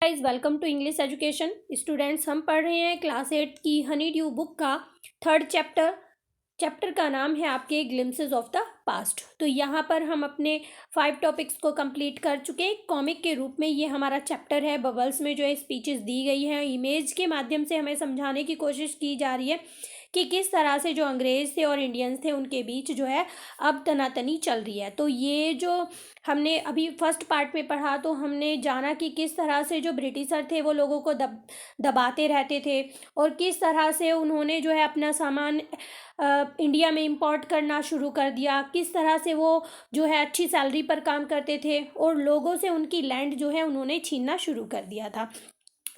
Guys welcome to English education students. हम पढ़ रहे हैं क्लास 8 की हनी ड्यू बुक का थर्ड चैप्टर का नाम है आपके ग्लिम्सेस ऑफ द पास्ट। तो यहाँ पर हम अपने 5 टॉपिक्स को कंप्लीट कर चुके हैं। कॉमिक के रूप में ये हमारा चैप्टर है। बबल्स में जो है स्पीचेस दी गई हैं, इमेज के माध्यम से हमें समझाने की कोशिश की जा रही है कि किस तरह से जो अंग्रेज़ थे और इंडियंस थे उनके बीच जो है अब तनातनी चल रही है। तो ये जो हमने अभी फर्स्ट पार्ट में पढ़ा तो हमने जाना कि किस तरह से जो ब्रिटिशर थे वो लोगों को दबाते रहते थे और किस तरह से उन्होंने जो है अपना सामान इंडिया में इंपोर्ट करना शुरू कर दिया, किस तरह से वो जो है अच्छी सैलरी पर काम करते थे और लोगों से उनकी लैंड जो है उन्होंने छीनना शुरू कर दिया था।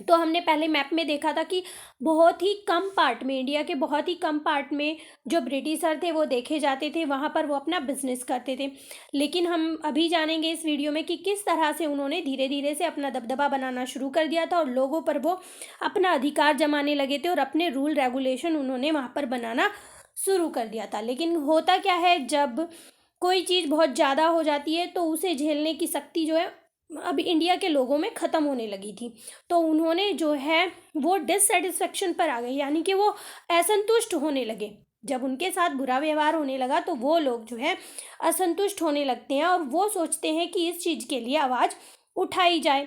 तो हमने पहले मैप में देखा था कि बहुत ही कम पार्ट में, इंडिया के बहुत ही कम पार्ट में जो ब्रिटिशर थे वो देखे जाते थे, वहाँ पर वो अपना बिजनेस करते थे। लेकिन हम अभी जानेंगे इस वीडियो में कि किस तरह से उन्होंने धीरे धीरे से अपना दबदबा बनाना शुरू कर दिया था और लोगों पर वो अपना अधिकार जमाने लगे थे और अपने रूल रेगुलेशन उन्होंने वहाँ पर बनाना शुरू कर दिया था। लेकिन होता क्या है, जब कोई चीज़ बहुत ज़्यादा हो जाती है तो उसे झेलने की शक्ति जो है अब इंडिया के लोगों में ख़त्म होने लगी थी। तो उन्होंने जो है वो डिससेटिस्फेक्शन पर आ गए, यानी कि वो असंतुष्ट होने लगे। जब उनके साथ बुरा व्यवहार होने लगा तो वो लोग जो है असंतुष्ट होने लगते हैं और वो सोचते हैं कि इस चीज़ के लिए आवाज़ उठाई जाए।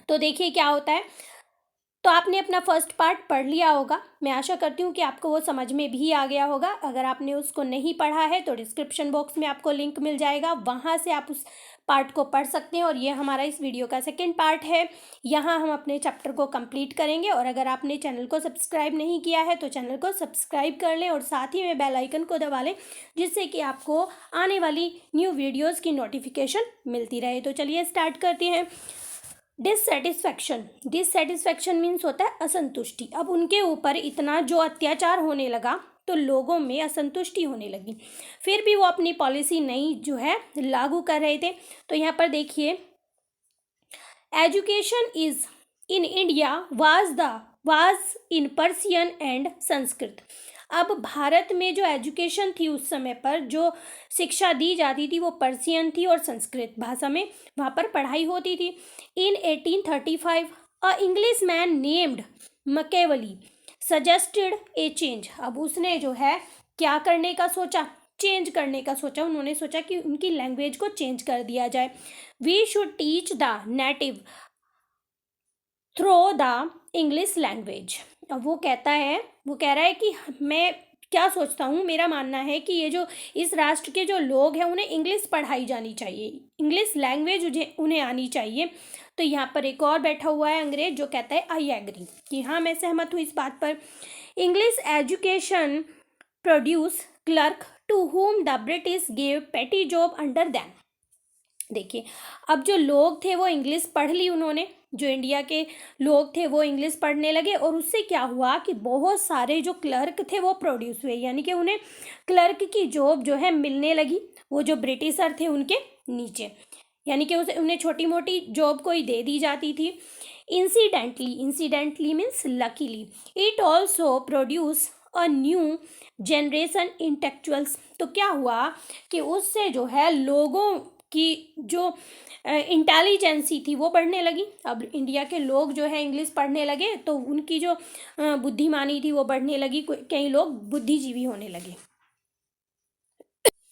तो देखिए क्या होता है। तो आपने अपना फर्स्ट पार्ट पढ़ लिया होगा। मैं आशा करती हूँ कि आपको वो समझ में भी आ गया होगा। अगर आपने उसको नहीं पढ़ा है तो डिस्क्रिप्शन बॉक्स में आपको लिंक मिल जाएगा, वहाँ से आप उस पार्ट को पढ़ सकते हैं। और ये हमारा इस वीडियो का सेकंड पार्ट है। यहाँ हम अपने चैप्टर को कंप्लीट करेंगे। और अगर आपने चैनल को सब्सक्राइब नहीं किया है तो चैनल को सब्सक्राइब कर लें और साथ ही में बेल आइकन को दबा लें, जिससे कि आपको आने वाली न्यू वीडियोज़ की नोटिफिकेशन मिलती रहे। तो चलिए स्टार्ट करते हैं। डिससेटिस्फैक्शन मीन्स होता है असंतुष्टि। अब उनके ऊपर इतना जो अत्याचार होने लगा तो लोगों में असंतुष्टि होने लगी। फिर भी वो अपनी पॉलिसी नई जो है लागू कर रहे थे। तो यहाँ पर देखिए, education is in India was in Persian and Sanskrit. अब भारत में जो एजुकेशन थी उस समय पर जो शिक्षा दी जाती थी वो पर्सियन थी और संस्कृत भाषा में वहाँ पर पढ़ाई होती थी। In 1835 a Englishman named Macaulay suggested a change. अब उसने जो है क्या करने का सोचा, चेंज करने का सोचा। उन्होंने सोचा कि उनकी लैंग्वेज को चेंज कर दिया जाए। We should teach the native through the English language. अब वो कह रहा है कि मैं क्या सोचता हूँ, मेरा मानना है कि ये जो इस राष्ट्र के जो लोग हैं उन्हें इंग्लिश पढ़ाई जानी चाहिए, इंग्लिश लैंग्वेज उन्हें आनी चाहिए। तो यहाँ पर एक और बैठा हुआ है अंग्रेज जो कहता है आई एग्री, कि हाँ मैं सहमत हूँ इस बात पर। English education produce clerk to whom the British gave petty job under them. देखिए, अब जो लोग थे वो इंग्लिश पढ़ ली उन्होंने, जो इंडिया के लोग थे वो इंग्लिश पढ़ने लगे और उससे क्या हुआ कि बहुत सारे जो क्लर्क थे वो प्रोड्यूस हुए, यानी कि उन्हें क्लर्क की जॉब जो है मिलने लगी। वो जो ब्रिटिशर थे उनके नीचे, यानी कि उन्हें छोटी मोटी जॉब कोई दे दी जाती थी। Incidentally means luckily, it also produce a new generation intellectuals. तो क्या हुआ कि उससे जो है लोगों की जो इंटेलिजेंसी थी वो बढ़ने लगी। अब इंडिया के लोग जो है इंग्लिश पढ़ने लगे तो उनकी जो बुद्धिमानी थी वो बढ़ने लगी, कई लोग बुद्धिजीवी होने लगे।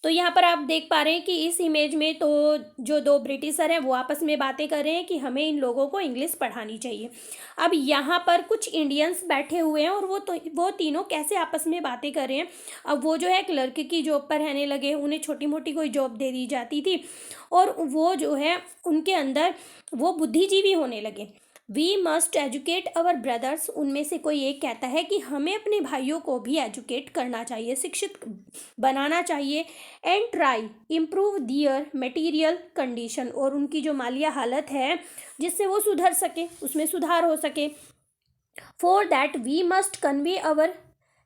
तो यहाँ पर आप देख पा रहे हैं कि इस इमेज में तो जो दो ब्रिटिशर हैं वो आपस में बातें कर रहे हैं कि हमें इन लोगों को इंग्लिश पढ़ानी चाहिए। अब यहाँ पर कुछ इंडियंस बैठे हुए हैं और वो तीनों कैसे आपस में बातें कर रहे हैं। अब वो जो है क्लर्क की जॉब पर रहने लगे, उन्हें छोटी मोटी कोई जॉब दे दी जाती थी और वो जो है उनके अंदर वो बुद्धिजीवी होने लगे। We must educate our brothers, उनमें से कोई एक कहता है कि हमें अपने भाइयों को भी एजुकेट करना चाहिए, शिक्षित बनाना चाहिए। And try improve their material condition, और उनकी जो मालिया हालत है जिससे वो सुधर सके, उसमें सुधार हो सके। For that we must convey our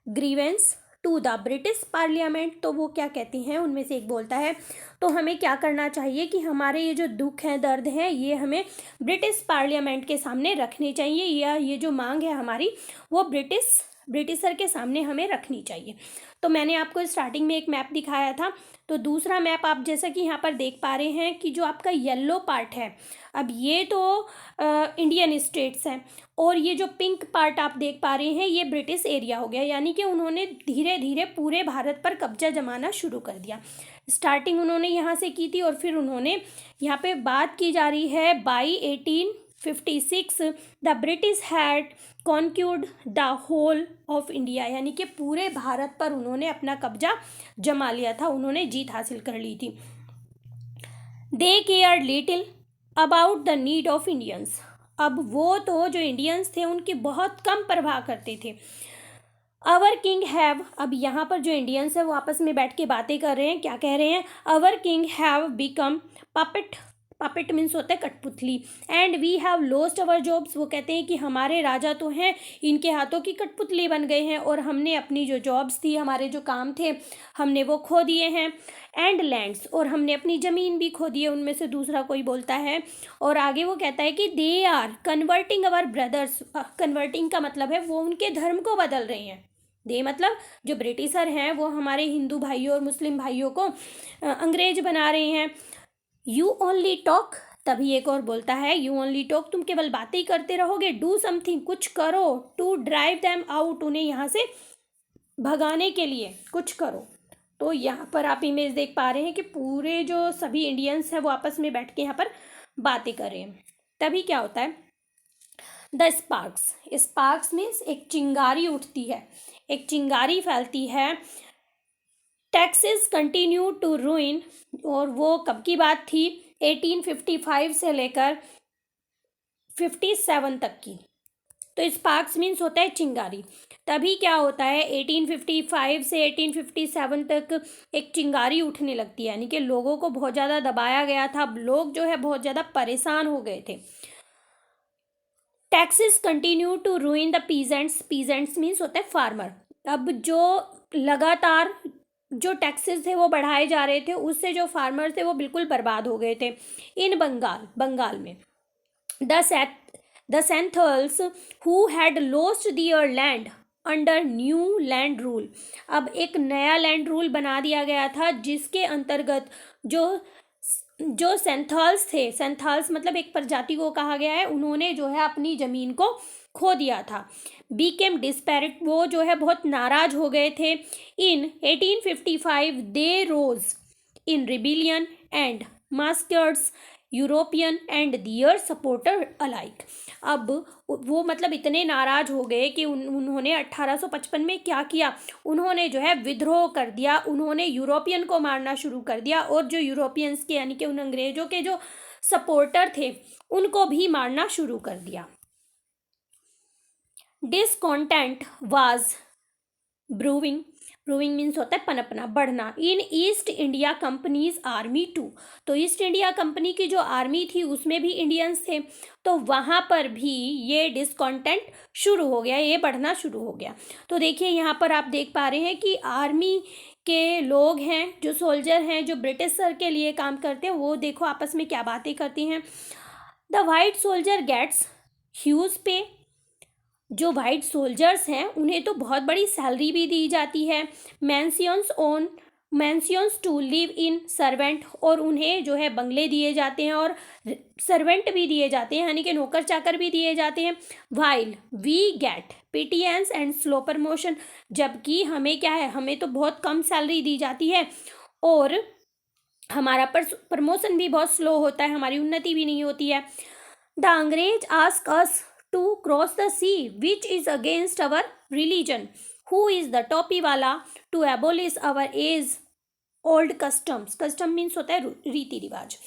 grievance to the British parliament. तो वो क्या कहते हैं, उनमें से एक बोलता है तो हमें क्या करना चाहिए कि हमारे ये जो दुख हैं, दर्द हैं, ये हमें ब्रिटिश पार्लियामेंट के सामने रखने चाहिए, या ये जो मांग है हमारी वो ब्रिटिश ब्रिटिशर के सामने हमें रखनी चाहिए। तो मैंने आपको स्टार्टिंग में एक मैप दिखाया था। तो दूसरा मैप आप जैसा कि यहाँ पर देख पा रहे हैं कि जो आपका येलो पार्ट है, अब ये तो इंडियन स्टेट्स हैं, और ये जो पिंक पार्ट आप देख पा रहे हैं ये ब्रिटिश एरिया हो गया, यानी कि उन्होंने धीरे धीरे पूरे भारत पर कब्जा जमाना शुरू कर दिया। स्टार्टिंग उन्होंने यहाँ से की थी और फिर उन्होंने, यहाँ पे बात की जा रही है by 1856 the British had conquered the whole of India, यानी कि पूरे भारत पर उन्होंने अपना कब्जा जमा लिया था, उन्होंने जीत हासिल कर ली थी। They care little about the need of Indians, अब वो तो जो इंडियंस थे उनकी बहुत कम परवाह करते थे। अवर किंग हैव, अब यहाँ पर जो इंडियंस है वो आपस में बैठ के बातें कर रहे हैं, क्या कह रहे हैं, our king have become puppet, puppet means होता है कठपुतली, and we have lost our jobs, वो कहते हैं कि हमारे राजा तो हैं, इनके हाथों की कठपुतली बन गए हैं और हमने अपनी जो जॉब्स थी, हमारे जो काम थे, हमने वो खो दिए हैं, एंड लैंड्स, और हमने अपनी ज़मीन भी खो दी है, उनमें से दूसरा कोई बोलता है। और आगे वो कहता है कि they are converting our brothers, converting का मतलब है वो उनके धर्म को बदल रहे हैं, दे मतलब जो ब्रिटिशर हैं वो हमारे हिंदू भाइयों और मुस्लिम भाइयों को अंग्रेज बना रहे हैं। यू ओनली टॉक, तभी एक और बोलता है यू ओनली टॉक, तुम केवल बातें ही करते रहोगे, डू समथिंग, कुछ करो, टू ड्राइव देम आउट, उन्हें यहाँ से भगाने के लिए कुछ करो। तो यहाँ पर आप इमेज देख पा रहे हैं कि पूरे जो सभी इंडियंस हैं वो आपस में बैठ के यहाँ पर बातें कर रहे हैं। तभी क्या होता है, द स्पार्क्स, स्पार्क्स मीन्स एक चिंगारी उठती है, एक चिंगारी फैलती है। टैक्सेस कंटिन्यू टू रूइन, और वो कब की बात थी, 1855 से लेकर 57 तक की। तो स्पार्क्स मीन्स होता है चिंगारी। तभी क्या होता है, 1855 से 1857 तक एक चिंगारी उठने लगती है, यानी कि लोगों को बहुत ज़्यादा दबाया गया था, लोग जो है बहुत ज़्यादा परेशान हो गए थे। Taxes continue to ruin the peasants, peasants means होता है फार्मर, अब जो लगातार जो टैक्सेस थे वो बढ़ाए जा रहे थे, उससे जो फार्मर थे वो बिल्कुल बर्बाद हो गए थे। इन बंगाल, बंगाल में the Santhals who had lost their land under new land rule, अब एक नया लैंड रूल बना दिया गया था जिसके अंतर्गत जो सेंथाल्स थे, सेंथाल्स मतलब एक प्रजाति को कहा गया है, उन्होंने जो है अपनी ज़मीन को खो दिया था। बीकेम डिस्पैरिट, वो जो है बहुत नाराज हो गए थे। In 1855 they rose in rebellion and massacres European and their supporter alike, अब वो मतलब इतने नाराज हो गए कि उन्होंने 1855 में क्या किया, उन्होंने जो है विद्रोह कर दिया, उन्होंने यूरोपियन को मारना शुरू कर दिया, और जो यूरोपियंस के यानी कि उन अंग्रेजों के जो सपोर्टर थे उनको भी मारना शुरू कर दिया। Discontent was brewing, brewing means होता है पनपना, बढ़ना, in East India company's army too, तो ईस्ट इंडिया कंपनी की जो आर्मी थी उसमें भी इंडियंस थे, तो वहाँ पर भी ये डिसकॉन्टेंट शुरू हो गया, ये बढ़ना शुरू हो गया। तो देखिए यहाँ पर आप देख पा रहे हैं कि आर्मी के लोग हैं, जो सोल्जर हैं, जो ब्रिटिश सर के लिए काम करते हैं, वो देखो आपस में क्या बातें करती हैं। The white soldier gets huge pay, जो वाइट सोल्जर्स हैं उन्हें तो बहुत बड़ी सैलरी भी दी जाती है। मैंसियंस टू लिव इन सर्वेंट, और उन्हें जो है बंगले दिए जाते हैं और सर्वेंट भी दिए जाते हैं, यानी कि नौकर चाकर भी दिए जाते हैं। While we get pittance and slow promotion, जबकि हमें क्या है, हमें तो बहुत कम सैलरी दी जाती है और हमारा प्रमोशन भी बहुत स्लो होता है, हमारी उन्नति भी नहीं होती है। द अंग्रेज ask us to cross the sea which is against our religion, who is the टोपी वाला to abolish our age old customs, custom means होता है रीति रिवाज।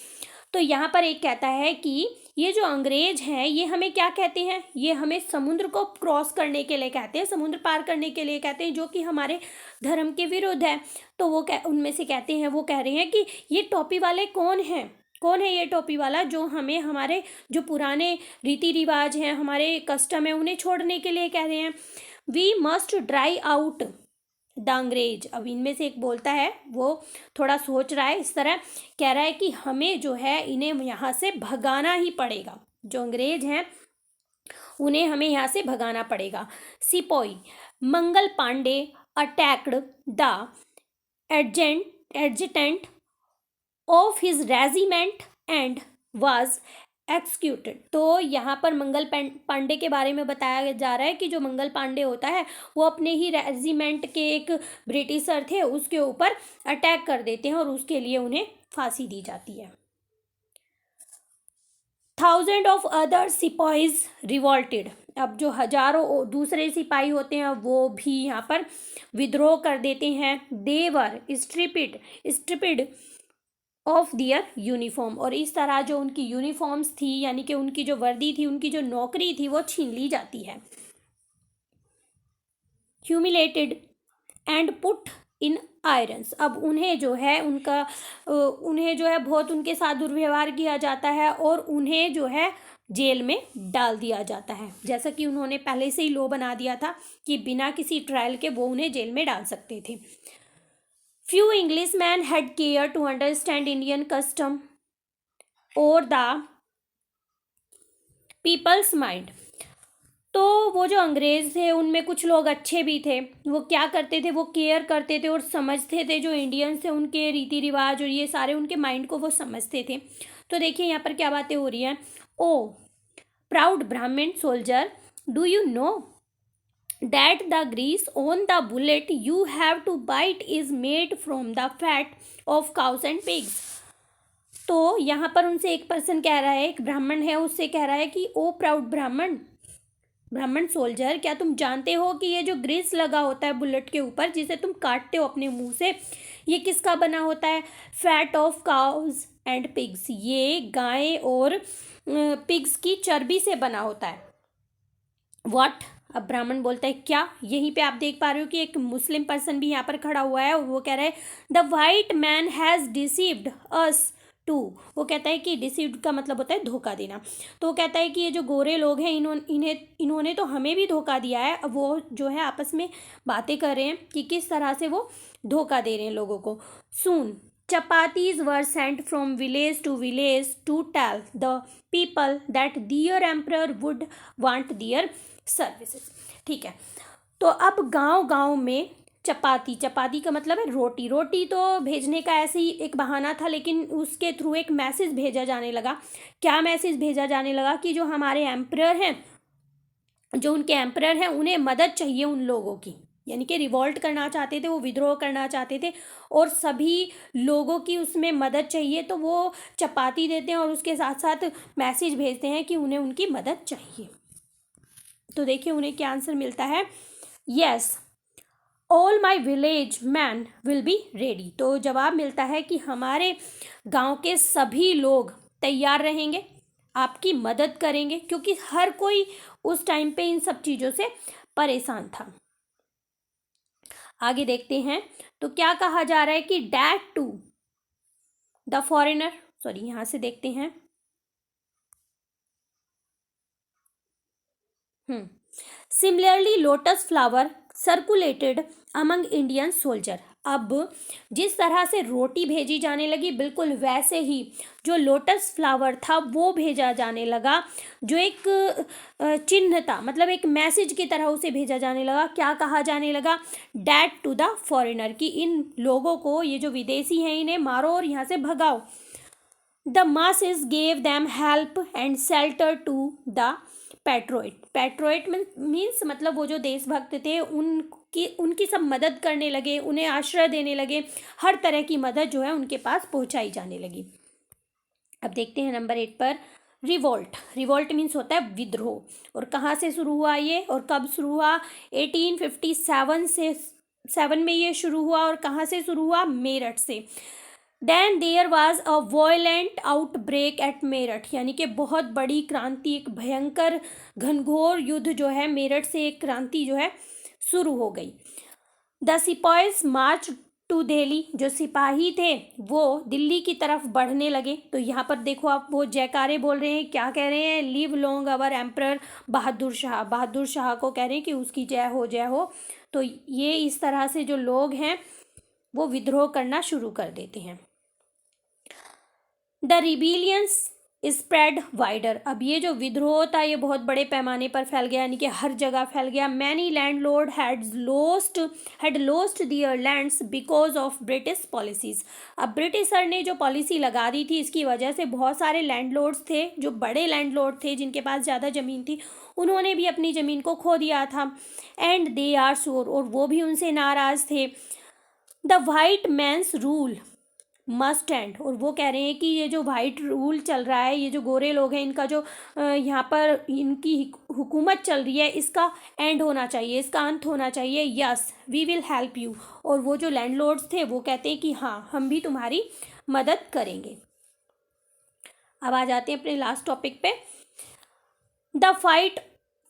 तो यहाँ पर एक कहता है कि ये जो अंग्रेज हैं ये हमें क्या कहते हैं, ये हमें समुद्र को क्रॉस करने के लिए कहते हैं, समुद्र पार करने के लिए कहते हैं, जो कि हमारे धर्म के विरुद्ध है। तो वो उनमें से कहते हैं, वो कह रहे हैं कि ये टोपी वाले कौन हैं, कौन है ये टोपी वाला जो हमें हमारे जो पुराने रीति रिवाज हैं, हमारे कस्टम है, उन्हें छोड़ने के लिए कह रहे हैं। We must drive out the Angrez, अब इनमें से एक बोलता है, वो थोड़ा सोच रहा है, इस तरह कह रहा है कि हमें जो है इन्हें यहाँ से भगाना ही पड़ेगा, जो अंग्रेज हैं उन्हें हमें यहाँ से भगाना पड़ेगा। Sepoy Mangal Pandey attacked the adjutant of his regiment and was executed. तो यहाँ पर मंगल पांडे के बारे में बताया जा रहा है कि जो मंगल पांडे होता है वो अपने ही रेजिमेंट के एक ब्रिटिशर थे उसके ऊपर अटैक कर देते हैं और उसके लिए उन्हें फांसी दी जाती है। Thousand of other sipahis revolted. अब जो हजारों दूसरे सिपाही होते हैं वो भी यहाँ पर विद्रोह कर देते हैं। देवर स्ट्रिपिड ऑफ दियर यूनिफॉर्म, और इस तरह जो उनकी यूनिफॉर्म्स थी यानी कि उनकी जो वर्दी थी, उनकी जो नौकरी थी वो छीन ली जाती है। Humiliated and put in irons. अब उन्हें जो है बहुत उनके साथ दुर्व्यवहार किया जाता है और उन्हें जो है जेल में डाल दिया जाता है, जैसा कि उन्होंने पहले से ही लॉ बना दिया था कि बिना किसी ट्रायल के वो उन्हें जेल में डाल सकते थे। Few Englishmen had care to understand Indian custom or the people's mind। तो वो जो अंग्रेज थे उनमें कुछ लोग अच्छे भी थे, वो क्या करते थे, वो केयर करते थे और समझते थे जो इंडियंस थे उनके रीति रिवाज और ये सारे उनके माइंड को वो समझते थे। तो देखिए यहाँ पर क्या बातें हो रही हैं। ओ प्राउड ब्राह्मण soldier, do you know that the grease on the bullet you have to bite is made from the fat of cows and pigs। तो यहाँ पर उनसे एक पर्सन कह रहा है, एक ब्राह्मण है, उससे कह रहा है कि ओ प्राउड ब्राह्मण सोल्जर, क्या तुम जानते हो कि ये जो ग्रीस लगा होता है बुलेट के ऊपर जिसे तुम काटते हो अपने मुंह से, ये किसका बना होता है? Fat of cows and pigs, ये गाय और पिग्स की चर्बी से बना होता है। व्हाट? अब ब्राह्मण बोलता है क्या? यहीं पे आप देख पा रहे हो कि एक मुस्लिम पर्सन भी यहाँ पर खड़ा हुआ है और वो कह रहा है the white man has deceived us too. वो कहता है कि डिसीव्ड का मतलब होता है धोखा देना। तो वो कहता है कि ये जो गोरे लोग हैं इन्होंने तो हमें भी धोखा दिया है। अब वो जो है आपस में बातें कर रहे हैं कि किस तरह से वो धोखा दे रहे हैं लोगों को। सून chapatis were sent from village to tell the people that their emperor would want their services। ठीक है, तो अब गांव गांव में चपाती का मतलब है रोटी। रोटी तो भेजने का ऐसे ही एक बहाना था, लेकिन उसके थ्रू एक मैसेज भेजा जाने लगा। क्या मैसेज भेजा जाने लगा? कि जो हमारे एम्परर हैं, जो उनके एम्परर हैं, उन्हें मदद चाहिए उन लोगों की, यानी कि रिवॉल्ट करना चाहते थे, वो विद्रोह करना चाहते थे और सभी लोगों की उसमें मदद चाहिए। तो वो चपाती देते हैं और उसके साथ साथ मैसेज भेजते हैं कि उन्हें उनकी मदद चाहिए। तो देखिए उन्हें क्या आंसर मिलता है, yes all my village man will be ready. तो जवाब मिलता है कि हमारे गांव के सभी लोग तैयार रहेंगे, आपकी मदद करेंगे, क्योंकि हर कोई उस टाइम पे इन सब चीज़ों से परेशान था। आगे देखते हैं तो क्या कहा जा रहा है कि that to the foreigner, sorry यहां से देखते हैं। Similarly lotus flower circulated among Indian soldier. अब जिस तरह से रोटी भेजी जाने लगी, बिल्कुल वैसे ही जो लोटस फ्लावर था वो भेजा जाने लगा, जो एक चिन्ह था, मतलब एक मैसेज की तरह उसे भेजा जाने लगा। क्या कहा जाने लगा? डैट टू द फॉरेनर, कि इन लोगों को, ये जो विदेशी हैं, इन्हें मारो और यहाँ से भगाओ। The masses gave them help and shelter to the patriot means मतलब वो जो देशभक्त थे उनकी सब मदद करने लगे, उन्हें आश्रय देने लगे, हर तरह की मदद जो है उनके पास पहुंचाई जाने लगी। अब देखते हैं नंबर 8 पर रिवोल्ट मीन्स होता है विद्रोह, और कहाँ से शुरू हुआ ये और कब शुरू हुआ? 1857 में ये शुरू हुआ, और कहाँ से शुरू हुआ? मेरठ से। Then there was a violent outbreak at Meerut, यानी कि बहुत बड़ी क्रांति, एक भयंकर घनघोर युद्ध जो है, मेरठ से एक क्रांति जो है शुरू हो गई। द सिपाहीज मार्च टू दिल्ली, जो सिपाही थे वो दिल्ली की तरफ बढ़ने लगे। तो यहाँ पर देखो आप, वो जयकारे बोल रहे हैं, क्या कह रहे हैं? लिव लॉन्ग अवर एम्परर बहादुर शाह को कह रहे हैं कि उसकी जय हो जय हो। तो ये इस तरह से जो लोग हैं वो विद्रोह करना शुरू कर देते हैं। The rebellions spread wider. अब ये जो विद्रोह था ये बहुत बड़े पैमाने पर फैल गया, यानी कि हर जगह फैल गया। Many landlord had lost their lands because of British policies. अब ब्रिटिशर ने जो पॉलिसी लगा दी थी इसकी वजह से बहुत सारे लैंडलॉर्ड्स थे, जो बड़े लैंडलॉर्ड थे जिनके पास ज़्यादा ज़मीन थी, उन्होंने भी अपनी ज़मीन को खो दिया था। एंड दे आर श्योर, और वो भी उनसे नाराज़ थे। The white man's rule must end, और वो कह रहे हैं कि ये जो वाइट रूल चल रहा है, ये जो गोरे लोग हैं, इनका जो यहाँ पर इनकी हुकूमत चल रही है, इसका एंड होना चाहिए, इसका अंत होना चाहिए। Yes we will help you. और वो जो लैंडलॉर्ड्स थे वो कहते हैं कि हाँ हम भी तुम्हारी मदद करेंगे। अब आ जाते हैं अपने लास्ट टॉपिक पे, the fight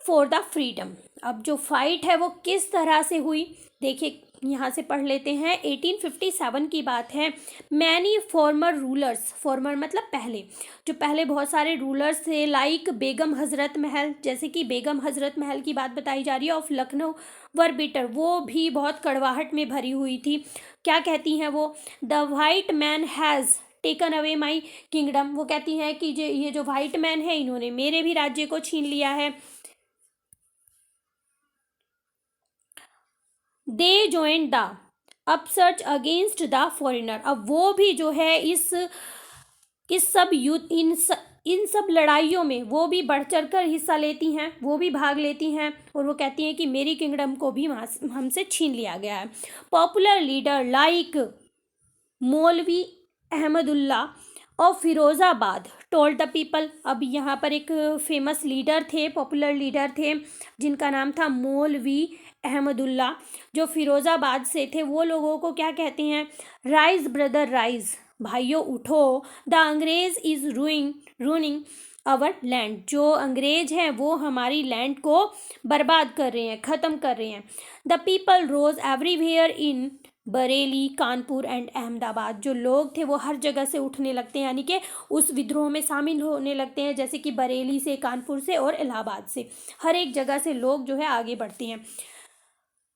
for the freedom. अब जो फाइट है वो किस तरह से हुई, देखिए यहाँ से पढ़ लेते हैं। 1857 की बात है। मैनी फॉर्मर रूलर्स, फॉर्मर मतलब पहले, जो पहले बहुत सारे रूलर्स थे, लाइक बेगम हज़रत महल, जैसे कि बेगम हज़रत महल की बात बताई जा रही है, ऑफ लखनऊ वर बिटर, वो भी बहुत कड़वाहट में भरी हुई थी। क्या कहती हैं वो, the white man has taken away my kingdom. वो कहती हैं कि ये जो वाइट मैन है इन्होंने मेरे भी राज्य को छीन लिया है। They join the upsurge against the foreigner. अब वो भी जो है इस सब युद्ध इन सब लड़ाइयों में वो भी बढ़ चढ़ कर हिस्सा लेती हैं, वो भी भाग लेती हैं, और वो कहती हैं कि मेरी किंगडम को भी हमसे छीन लिया गया है। पॉपुलर लीडर लाइक मौलवी अहमदुल्ला और फिरोज़ाबाद टोल्ड द पीपल। अब यहाँ पर एक फेमस लीडर थे, पॉपुलर लीडर थे, जिनका नाम था मौलवी अहमदुल्ला, जो फिरोज़ाबाद से थे। वो लोगों को क्या कहते हैं, राइज ब्रदर राइज, भाइयों उठो, द अंग्रेज इज़ रूइनिंग आवर लैंड। जो अंग्रेज हैं वो हमारी लैंड को बर्बाद कर रहे हैं, ख़त्म कर रहे हैं। The people rose everywhere in Bareilly, Kanpur and Ahmedabad. जो लोग थे वो हर जगह से उठने लगते हैं, यानी कि उस विद्रोह में शामिल होने लगते हैं, जैसे कि बरेली से, कानपुर से और इलाहाबाद से, हर एक जगह से लोग जो है आगे बढ़ते हैं।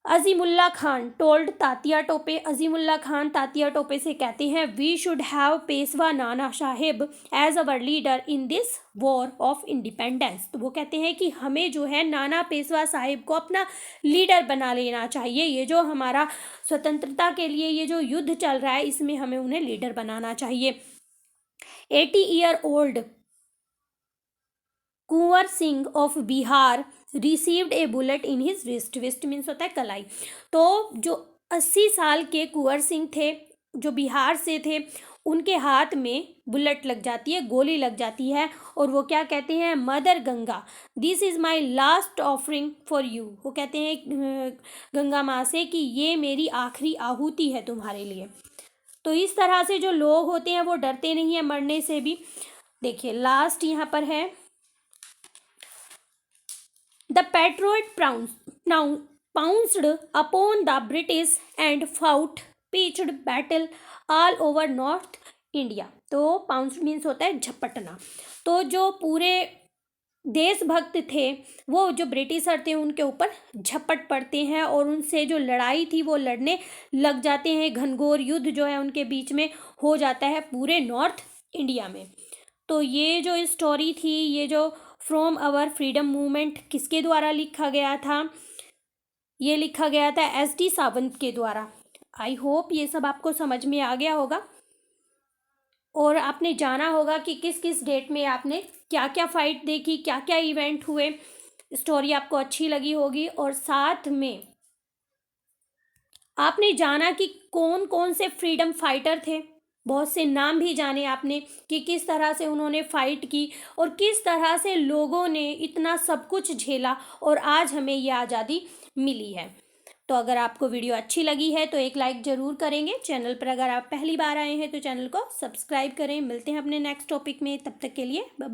अजीमुल्ला खान टोल्ड तातिया टोपे। अजीमुल्ला खान तातिया टोपे से कहते हैं, we should have Peshwa Nana Sahib as our leader in this war of independence. तो वो कहते हैं कि हमें जो है नाना पेशवा साहिब को अपना लीडर बना लेना चाहिए। ये जो हमारा स्वतंत्रता के लिए ये जो युद्ध चल रहा है इसमें हमें उन्हें लीडर बनाना चाहिए। 80 year old Kunwar Singh of Bihar received A bullet in his wrist. Wrist means होता है कलाई। तो जो 80 साल के कुंवर सिंह थे, जो बिहार से थे, उनके हाथ में बुलेट लग जाती है, गोली लग जाती है, और वो क्या कहते हैं, mother Ganga this is my last offering for you. वो कहते हैं गंगा माँ से कि ये मेरी आखिरी आहुति है तुम्हारे लिए। तो इस तरह से जो लोग होते हैं वो डरते नहीं हैं मरने से भी। देखिए लास्ट यहाँ पर है, The patriot pounced upon the British and fought pitched battle all over North India। तो पाउंस मीन्स होता है झपटना। तो जो पूरे देशभक्त थे वो जो ब्रिटिशर थे उनके ऊपर झपट पड़ते हैं और उनसे जो लड़ाई थी वो लड़ने लग जाते हैं। घनघोर युद्ध जो है उनके बीच में हो जाता है पूरे नॉर्थ इंडिया में। तो ये जो स्टोरी थी, ये जो फ्रॉम आवर फ्रीडम मूवमेंट किसके द्वारा लिखा गया था, ये लिखा गया था SD सावंत के द्वारा। आई होप ये सब आपको समझ में आ गया होगा और आपने जाना होगा कि किस किस डेट में आपने क्या क्या फाइट देखी, क्या क्या इवेंट हुए। स्टोरी आपको अच्छी लगी होगी और साथ में आपने जाना कि कौन कौन से फ्रीडम फाइटर थे, बहुत से नाम भी जाने आपने कि किस तरह से उन्होंने फाइट की और किस तरह से लोगों ने इतना सब कुछ झेला और आज हमें ये आज़ादी मिली है। तो अगर आपको वीडियो अच्छी लगी है तो एक लाइक ज़रूर करेंगे। चैनल पर अगर आप पहली बार आए हैं तो चैनल को सब्सक्राइब करें। मिलते हैं अपने नेक्स्ट टॉपिक में, तब तक के लिए बाय बाय।